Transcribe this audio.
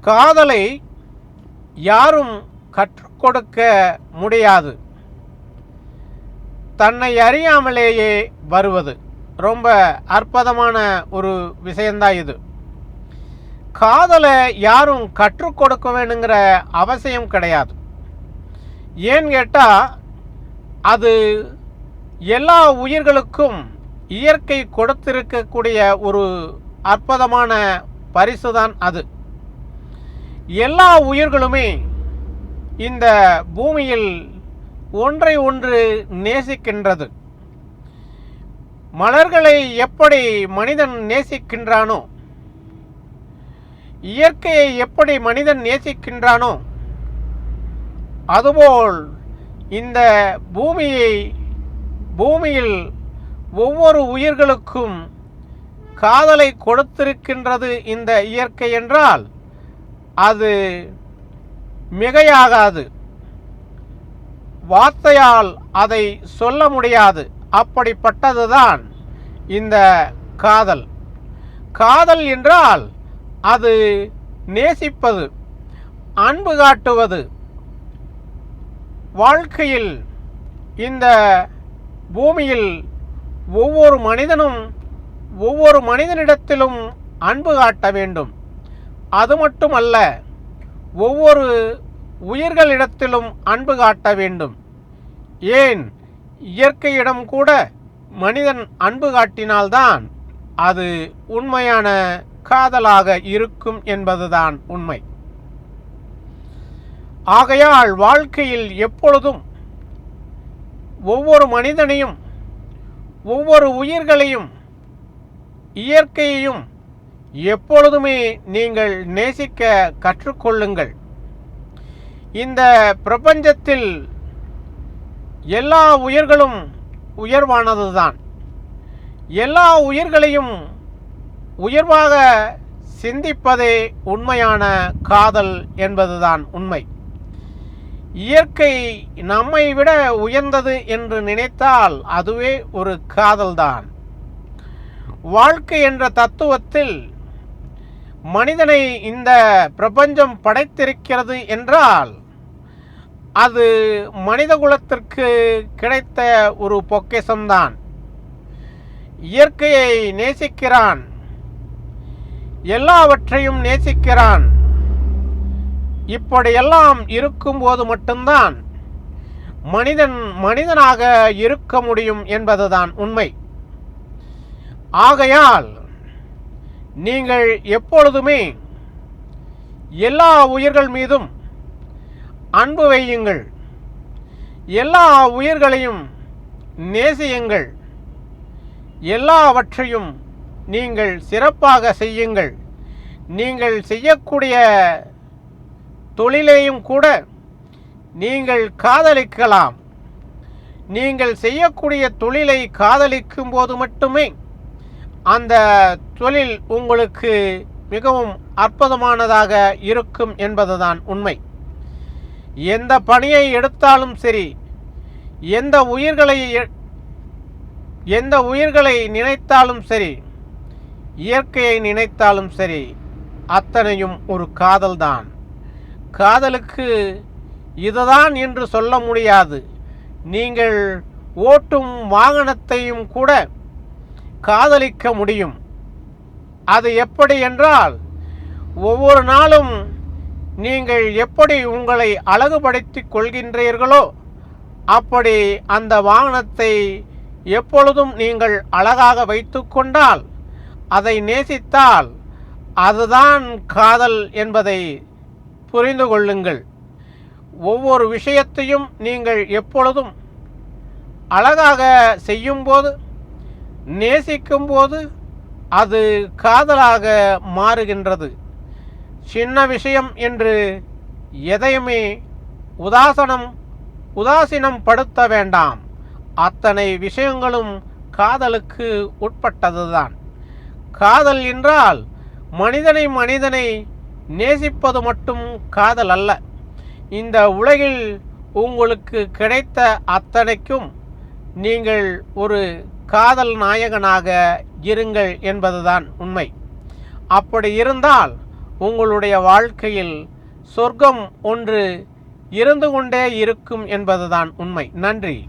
காதலை யாரும் கற்றுக் கொடுக்க முடியாது. தன்னை அறியாமலேயே வருவது ரொம்ப அற்புதமான ஒரு விஷயந்தான் இது. காதலை யாரும் கற்றுக் கொடுக்க வேணுங்கிற அவசியம் கிடையாது. ஏன்னு கேட்டால் அது எல்லா உயிர்களுக்கும் இயற்கை கொடுத்திருக்கக்கூடிய ஒரு அற்புதமான பரிசு தான் அது. எல்லா உயிர்களுமே இந்த பூமியில் ஒன்றை ஒன்று நேசிக்கின்றது. மலர்களை எப்படி மனிதன் நேசிக்கின்றானோ, இயற்கையை எப்படி மனிதன் நேசிக்கின்றானோ, அதுபோல் இந்த பூமியில் ஒவ்வொரு உயிர்களுக்கும் காதலை கொடுத்திருக்கின்றது இந்த இயற்கை என்றால் அது மிகையாகாது. வார்த்தையால் அதை சொல்ல முடியாது. அப்படிப்பட்டதுதான் இந்த காதல். காதல் என்றால் அது நேசிப்பது, அன்பு காட்டுவது. வாழ்க்கையில் இந்த பூமியில் ஒவ்வொரு மனிதனிடத்திலும் அன்பு காட்ட வேண்டும். அது மட்டுமல்ல, ஒவ்வொரு உயிர்களிடத்திலும் அன்பு காட்ட வேண்டும். ஏன், இயற்கையிடம் கூட மனிதன் அன்பு காட்டினால்தான் அது உண்மையான காதலாக இருக்கும் என்பதுதான் உண்மை. ஆகையால் வாழ்க்கையில் எப்பொழுதும் ஒவ்வொரு மனிதனையும், ஒவ்வொரு உயிர்களையும், இயற்கையையும் எப்பொழுதுமே நீங்கள் நேசிக்க கற்றுக்கொள்ளுங்கள். இந்த பிரபஞ்சத்தில் எல்லா உயிர்களும் உயர்வானதுதான். எல்லா உயிர்களையும் உயர்வாக சிந்திப்பதே உண்மையான காதல் என்பதுதான் உண்மை. இயற்கை நம்மை விட உயர்ந்தது என்று நினைத்தால் அதுவே ஒரு காதல்தான். வாழ்க்கை என்ற தத்துவத்தில் மனிதனை இந்த பிரபஞ்சம் படைத்திருக்கிறது என்றால் அது மனித குலத்திற்கு கிடைத்த ஒரு பொக்கிஷம்தான். இயற்கையை நேசிக்கிறான், எல்லாவற்றையும் நேசிக்கிறான். இப்படியெல்லாம் இருக்கும்போது மட்டும்தான் மனிதனாக இருக்க முடியும் என்பதுதான் உண்மை. ஆகையால் நீங்கள் எப்பொழுதுமே எல்லா உயிர்கள் மீதும் அன்பு வையுங்கள். எல்லா உயிர்களையும் நேசியுங்கள். எல்லாவற்றையும் நீங்கள் சிறப்பாக செய்யுங்கள். நீங்கள் செய்யக்கூடிய தொழிலையும் கூட நீங்கள் காதலிக்கலாம். நீங்கள் செய்யக்கூடிய தொழிலை காதலிக்கும் போது மட்டுமே அந்த தொழில் உங்களுக்கு மிகவும் அற்புதமானதாக இருக்கும் என்பதுதான் உண்மை. எந்த பணியை எடுத்தாலும் சரி, எந்த உயிர்களை நினைத்தாலும் சரி, இயற்கையை நினைத்தாலும் சரி, அத்தனையும் ஒரு காதல்தான். காதலுக்கு இதுதான் என்று சொல்ல முடியாது. நீங்கள் ஓட்டும் வாகனத்தையும் கூட காதலிக்க முடியும். அது எப்படி என்றால், ஒவ்வொரு நாளும் நீங்கள் எப்படி உங்களை அழகுபடுத்திக் கொள்கின்றீர்களோ அப்படி அந்த வாகனத்தை எப்பொழுதும் நீங்கள் அழகாக வைத்து கொண்டால், அதை நேசித்தால் அதுதான் காதல் என்பதை புரிந்து கொள்ளுங்கள். ஒவ்வொரு விஷயத்தையும் நீங்கள் எப்பொழுதும் அழகாக செய்யும்போது, நேசிக்கும்போது அது காதலாக மாறுகின்றது. சின்ன விஷயம் என்று எதையுமே உதாசீனம் படுத்த வேண்டாம். அத்தனை விஷயங்களும் காதலுக்கு உட்பட்டதுதான். காதல் என்றால் மனிதனை நேசிப்பது மட்டும் காதல் அல்ல. இந்த உலகில் உங்களுக்கு கிடைத்த அத்தனைக்கும் நீங்கள் ஒரு காதல் நாயகனாக இருங்கள் என்பதுதான் உண்மை. அப்படி இருந்தால் உங்களுடைய வாழ்க்கையில் சொர்க்கம் ஒன்று இருந்து கொண்டே இருக்கும் என்பதுதான் உண்மை. நன்றி.